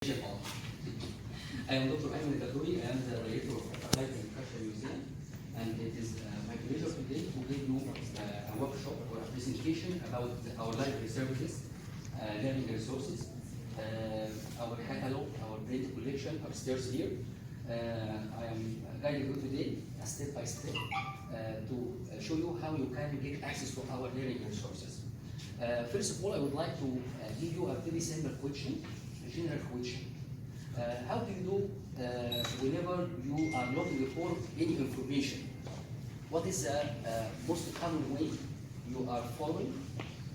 I am Dr. Ayman Eddakrouri. I am the director of Applied Agriculture Museum, and it is my pleasure today to give you a workshop or a presentation about our library services, learning resources, our catalog, our print collection upstairs here. I am guiding you today step by step to show you how you can get access to our learning resources. First of all, I would like to give you a very simple question, a general question. How do you do whenever you are looking for any information? What is the most common way you are following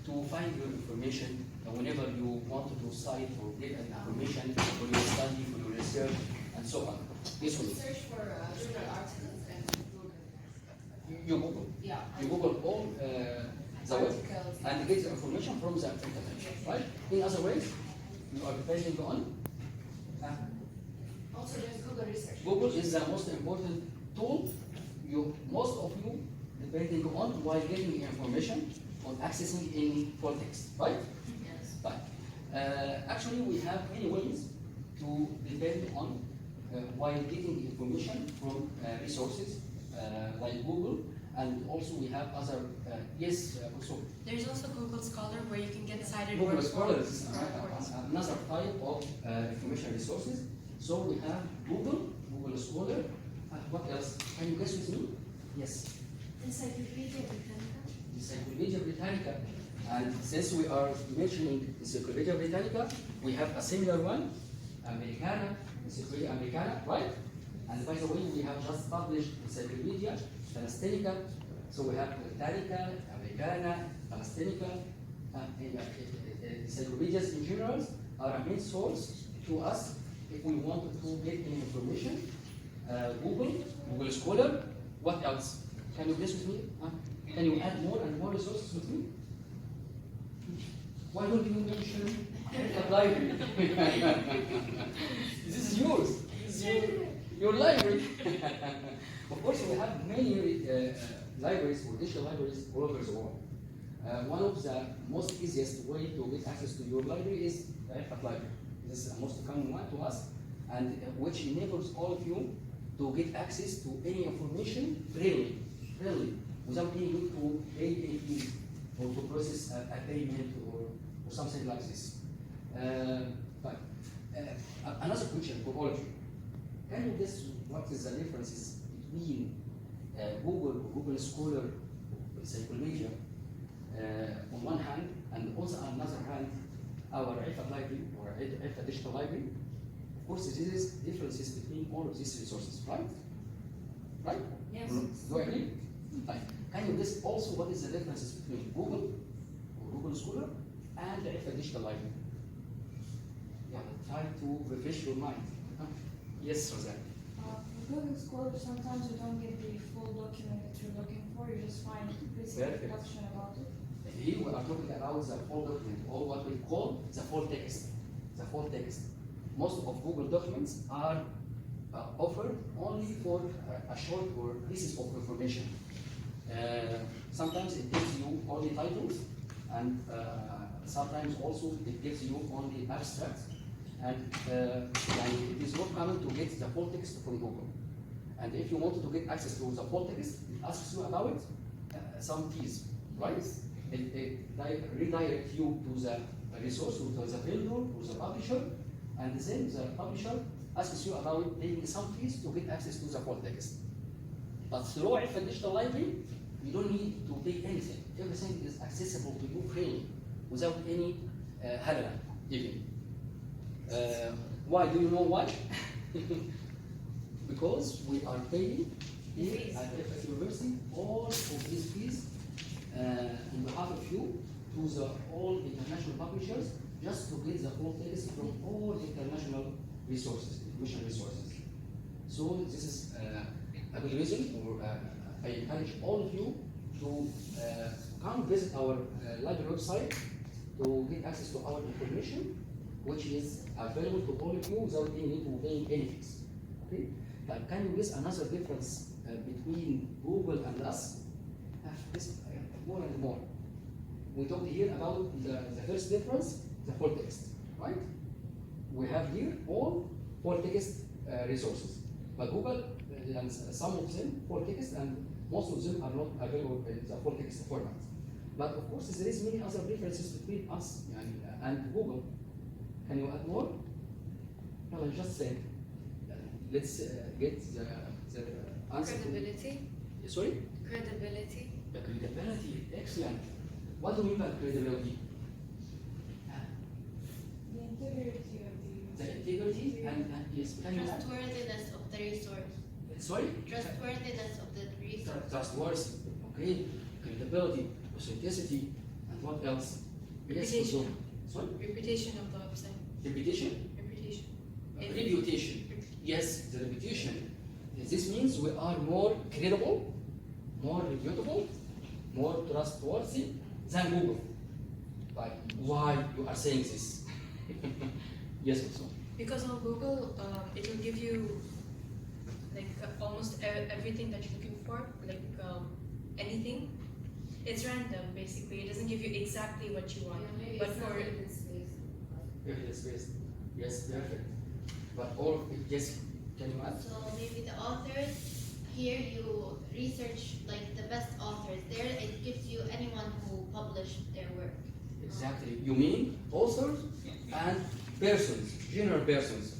to find your information whenever you want to cite or get an information for your study, for your research, and so on? Yes, please. Search for journal articles and Google. You Google. Yeah. You Google all the web and get the information from the internet, right? In other ways, you are depending on. Also, there's Google research. Google is the most important tool most of you depending on while getting information on accessing any full text, right? Yes. Right. Actually, we have many ways to depend on while getting information from resources like Google, and also we have other, also. There's also Google Scholar where you can get cited Google work Scholar for is reports. another type of information resources. So we have Google Scholar. What else? Can you guess with me? Yes. Encyclopedia Britannica. Encyclopedia Britannica. And since we are mentioning Encyclopedia Britannica, we have a similar one, Americana, Encyclopedia Americana, right? And by the way, we have just published Encyclopedia Palestinica. So we have Britannica, Americana, Palestinica, encyclopedias in general are a main source to us if we wanted to get any information. Google Scholar. What else? Can you guess with me? Can you add more and more resources with me? Why don't you mention the library? This is yours. This is your library. Of course, we have many libraries or digital libraries all over the world. One of the most easiest way to get access to your library is the library. This is the most common one to us, and which enables all of you to get access to any information freely, without any need to pay any fee or to process a payment or something like this. Another question for all of you. Can you guess what is the differences between Google Scholar, Encyclopedia, on one hand, and also on another hand, our IFA library or IFA digital library? Of course, there is differences between all of these resources, right? Right? Yes. Do you agree? Right. Can you guess also what is the differences between Google or Google Scholar and the IFA digital library? Yeah, try to refresh your mind. Yes, Rosanna. Google Scholar, sometimes you don't get the full document that you're looking for, you just find a basic introduction about it. Here we are talking about the full document, or what we call the full text. The full text. Most of Google documents are offered only for a short or pieces of information. Sometimes it gives you only titles, and sometimes also it gives you only abstracts. And it is not common to get the full text from Google. And if you want to get access to the full text, it asks you about some fees, right? It redirect you to the resource, to the vendor, to the publisher, and then the publisher asks you about paying some fees to get access to the full text. But through IFA Digital Library, you don't need to pay anything. Everything is accessible to you freely, without any halala even. Why? Do you know why? Because we are paying here at IFA University all of these fees on behalf of you to all international publishers, just to get the full text from all international resources, information resources. So this is a good reason, or I encourage all of you to come visit our library website to get access to our information, which is available to all of you without any need to pay any fees. Okay? But can you guess another difference between Google and us? More and more. We talked here about the first difference, the full text, right? we have here all for text resources. But Google, and some of them for text, and most of them are not available in the full text format. But of course, there is many other differences between us and Google. Can you add more? No, I just said, let's get the answer. Credibility. Sorry? Credibility. The credibility, excellent. What do you mean by credibility? The integrity of the The integrity and yes, can you add? Trustworthiness of the resource. Sorry? Trustworthiness of the resource. Trustworthy, okay, credibility, authenticity, and what else? Yes, Reputation. so- Sorry? Reputation of the website. Reputation? Reputation. Reputation. Yes, the reputation. This means we are more credible, more reputable, more trustworthy than Google. Like, why you are saying this? Yes, also. Because on Google, it will give you like almost everything that you're looking for, like anything. It's random, basically. It doesn't give you exactly what you want. Maybe But it's not for evidence-based. Evidence-based. Yes, perfect. But all, yes, can you add? So maybe the authors, here you research like the best authors. There it gives you anyone who published their work. Exactly. You mean authors and persons, general persons,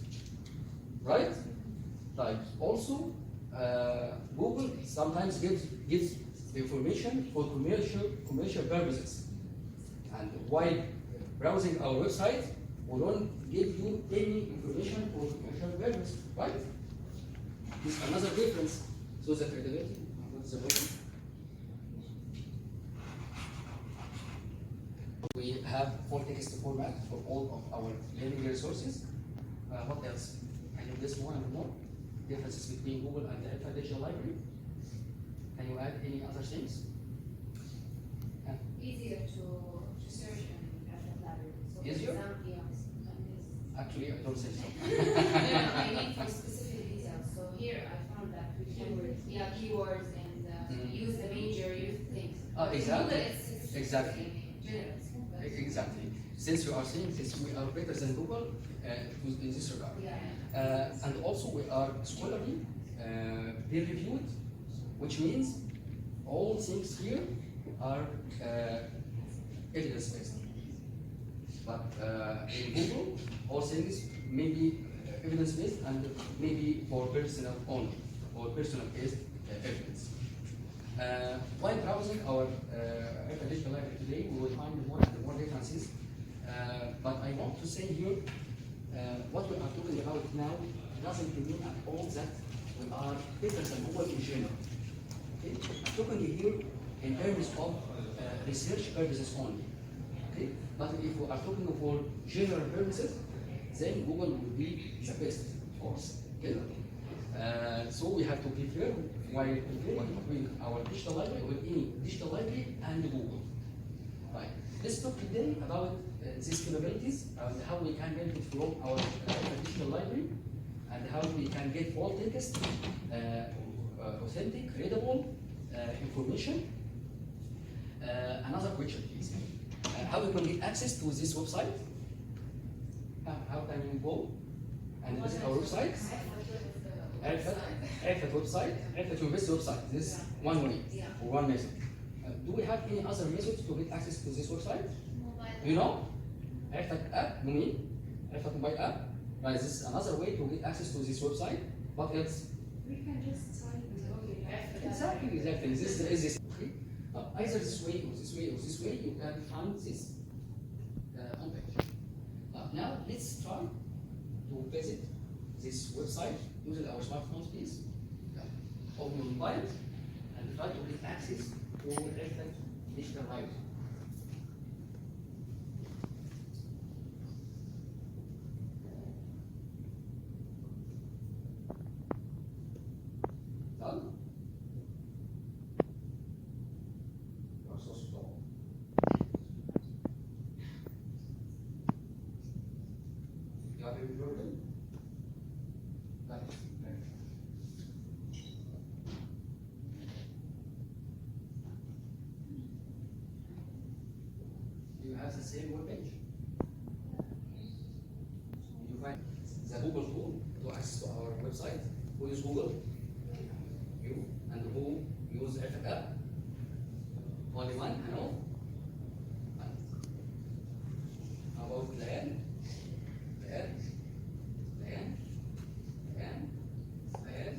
right? Like also, Google sometimes gives information for commercial purposes. And while browsing our website, we don't give you any information for commercial purpose, right? This is another difference. So the credibility, what's the problem? We have full text format for all of our learning resources. What else? Can you list more and more? Differences between Google and the Alpha Digital Library. Can you add any other things? Easier to search and have that library. So Easier? Actually, I don't think so. I mean for specific details. So here I found that we can keywords and use the major use things. Exactly. It's Exactly. general. Exactly. Since you are saying this, we are better than Google in this regard. Yeah. And also we are scholarly, peer-reviewed, which means all things here are evidence-based. But in Google, all things may be evidence-based and maybe for personal only, or personal-based evidence. While browsing our digital library today, we will find more and more differences. But I want to say here, what we are talking about now doesn't mean at all that we are better than Google in general. Okay? I'm talking here in terms of research purposes only. Okay? But if we are talking for general purposes, then Google will be the best, of course. Okay? So we have to be fair while comparing between our digital library or any digital library and Google. Right. Let's talk today about these capabilities and how we can benefit from our digital library and how we can get all text, authentic, readable information. Another question, please. How we can get access to this website? How can we go and visit our website? Alpha website, Alpha University website. This is one way or one method. Do we have any other methods to get access to this website? You know? Alpha app, you mean? Alpha mobile app. Right, this is another way to get access to this website. What else? We can just type it. Exactly. This is the easiest. Okay? Either this way or this way or this way, you can find this homepage. Now let's try to visit this website using our smartphones, please. Open your mobile and try to get access to Alpha Digital Library. Done? You are so slow. You have a problem? Got it. Right. Do you have the same webpage? You find Google tool to access to our website. Who use Google? You. And who use Alpha app? Only one, I know. One. How about Lian? Lian? Lian? Lian? Lian?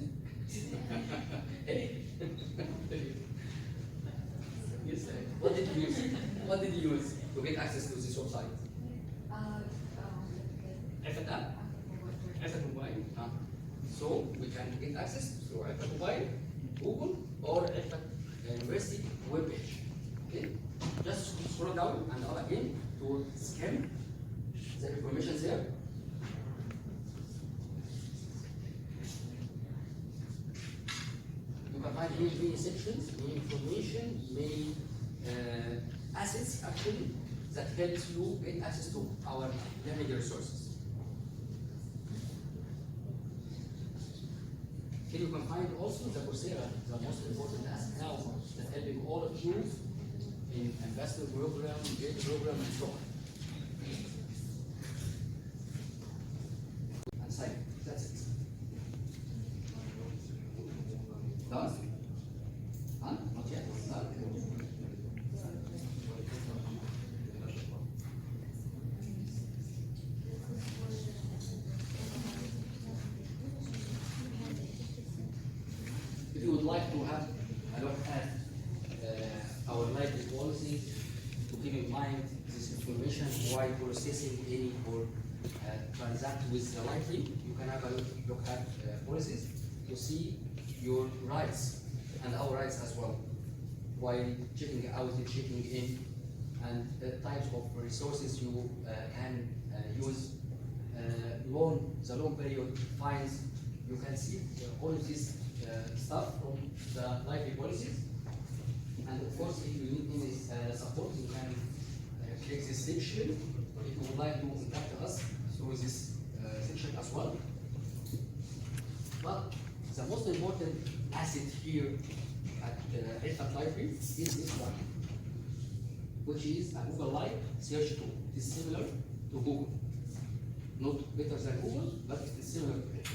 Hey. Yes, what did you use? What did you use to get access to this website? Alpha app? Alpha mobile. So we can get access through Alpha mobile, Google, or Alpha University webpage. Okay? Just scroll down and up again to scan the information there. You can find here many sections, many information, many assets actually that helps you get access to our learning resources. Here you can find also the Coursera, the most important asset now, that helping all of you in investor program, data program, and so on. And sign. That's it. Done? Huh? Not yet. Done? If you would like to have a look at our library policy, to keep in mind this information while processing any or transact with the library, you can have a look at policies to see your rights and our rights as well, while checking out and checking in, and the types of resources you can use, the loan period, fines. You can see all of this stuff from the library policies. And of course, if you need any support, you can click this section if you would like to contact us through this section as well. But the most important asset here at Alpha Library is this one, which is a Google-like search tool. It is similar to Google. Not better than Google, but it is similar to it.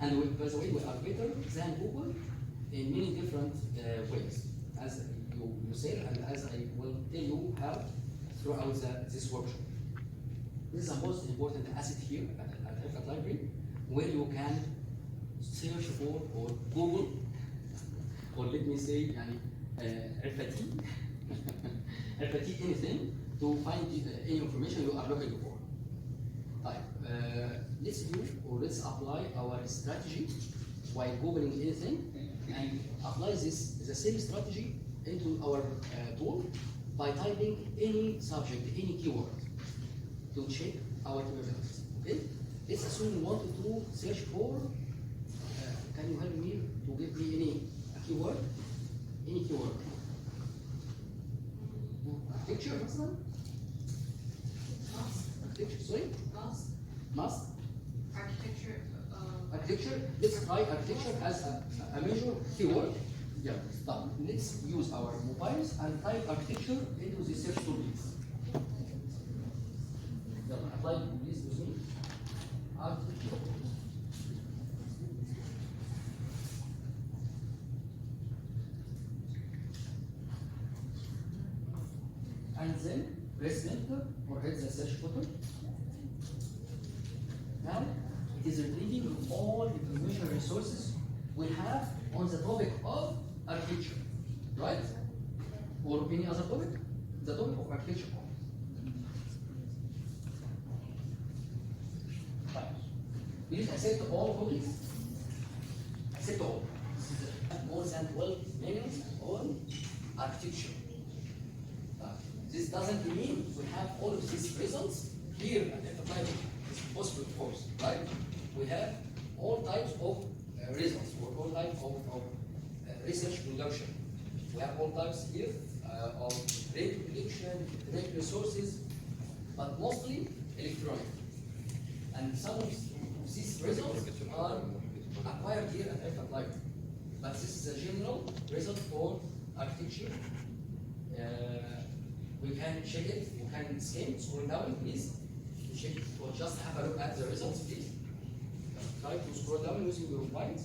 And by the way, we are better than Google in many different ways, as you said, and as I will tell you how throughout this workshop. This is the most important asset here at Alpha Library, where you can search for or Google, or let me say, Alpha anything to find any information you are looking for. Let's do or let's apply our strategy while Googling anything, and apply the same strategy into our tool by typing any subject, any keyword to check our capabilities. Okay? Let's assume we wanted to search for, can you help me to give me any keyword? Any keyword. Architecture, مثلا? Architecture, sorry? Must? Architecture. Architecture, let's try architecture as a major keyword. Yeah, stop. Let's use our mobiles and type architecture into the search tool, please. Yeah, apply please with me. Architecture. And then press enter or hit the search button. Now, it is retrieving all information resources we have on the topic of architecture, right? Or any other topic? The topic of architecture. Right. Please accept all topics. Accept all. More than 12 minutes on architecture. This doesn't mean we have all of these results here at the library. It's possible, of course, right? We have all types of results, or all types of research production. We have all types here of rate prediction, rate resources, but mostly electronic. And some of these results are acquired here at Alpha Library. But this is a general result for architecture. We can check it, we can scan, scroll down, please. check or just have a look at the results, please. Try to scroll down using your mind.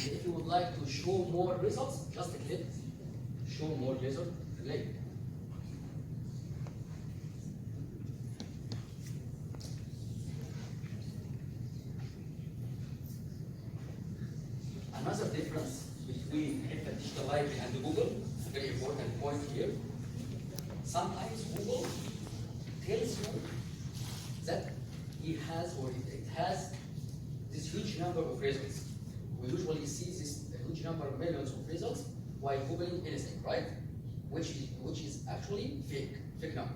And if you would like to show more results, just click show more result link. Another difference between Digital Library and Google, very important point here. Sometimes Google tells you that it has this huge number of results. We usually see this huge number of millions of results while Googling anything, right? Which is actually fake number.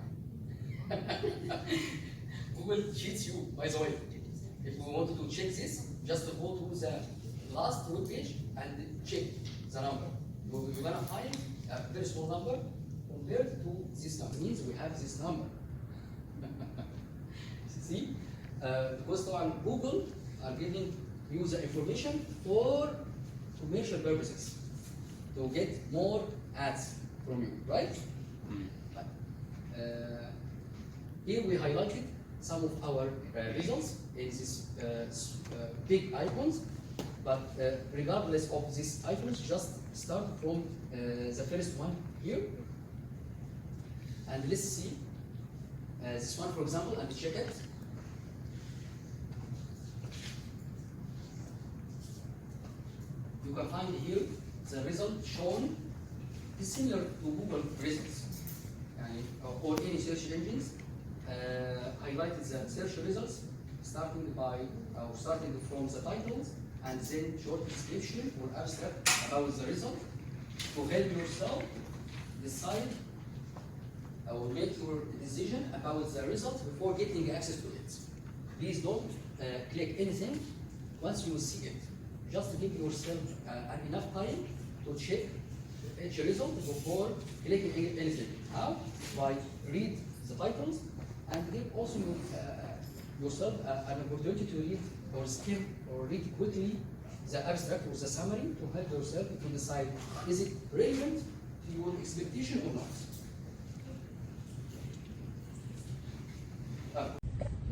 Google cheats you, by the way. If we wanted to check this, just go to the last web page and check the number. You're gonna find a very small number compared to this number. It means we have this number. See? Because Google are giving you the information for commercial purposes, to get more ads from you, right? Here we highlighted some of our results in this big icons, but regardless of these icons, just start from the first one here, and let's see this one, for example, and check it. You can find here the result shown is similar to Google results, or any search engines. Highlighted the search results starting from the titles and then short description or abstract about the result to help yourself decide or make your decision about the result before getting access to it. Please don't click anything once you see it. Just give yourself enough time to check each result before clicking anything. How? By read the titles and give also yourself an opportunity to read or skim or read quickly the abstract or the summary to help yourself to decide, is it relevant to your expectation or not?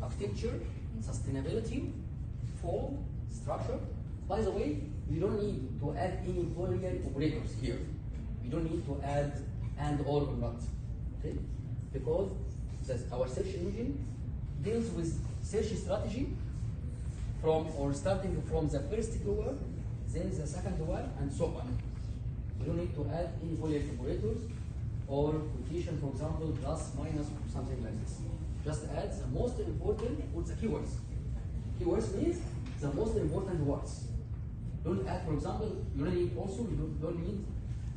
Architecture, sustainability, form, structure. By the way, we don't need to add any Boolean operators here. We don't need to add and or not, okay? Because our search engine deals with search strategy starting from the first keyword, then the second one, and so on. We don't need to add any Boolean operators or quotation, for example, plus, minus, or something like this. Just add the most important with the keywords. Keywords means the most important words. Don't add, for example, you don't need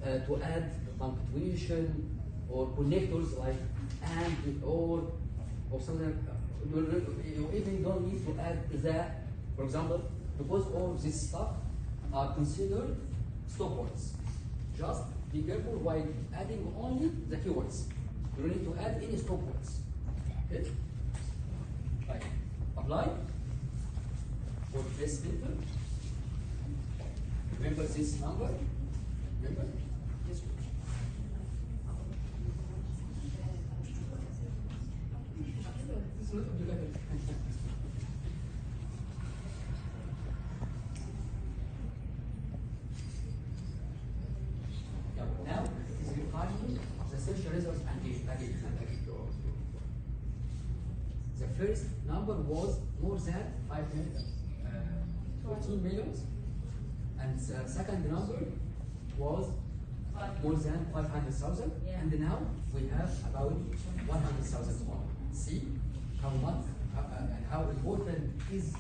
to add punctuation or connectors like and, or something. You even don't need to add the, for example, because all this stuff are considered stop words. Just be careful while adding only the keywords. You don't need to add any stop words. Okay? Right. Apply. For this filter. Remember this number? Remember? Yes. It's not obligatory. Now it is refining the search results again. The first number was more than 14 million. And the second number was more than 500,000, and now we have about 100,000 more. See how much and how important is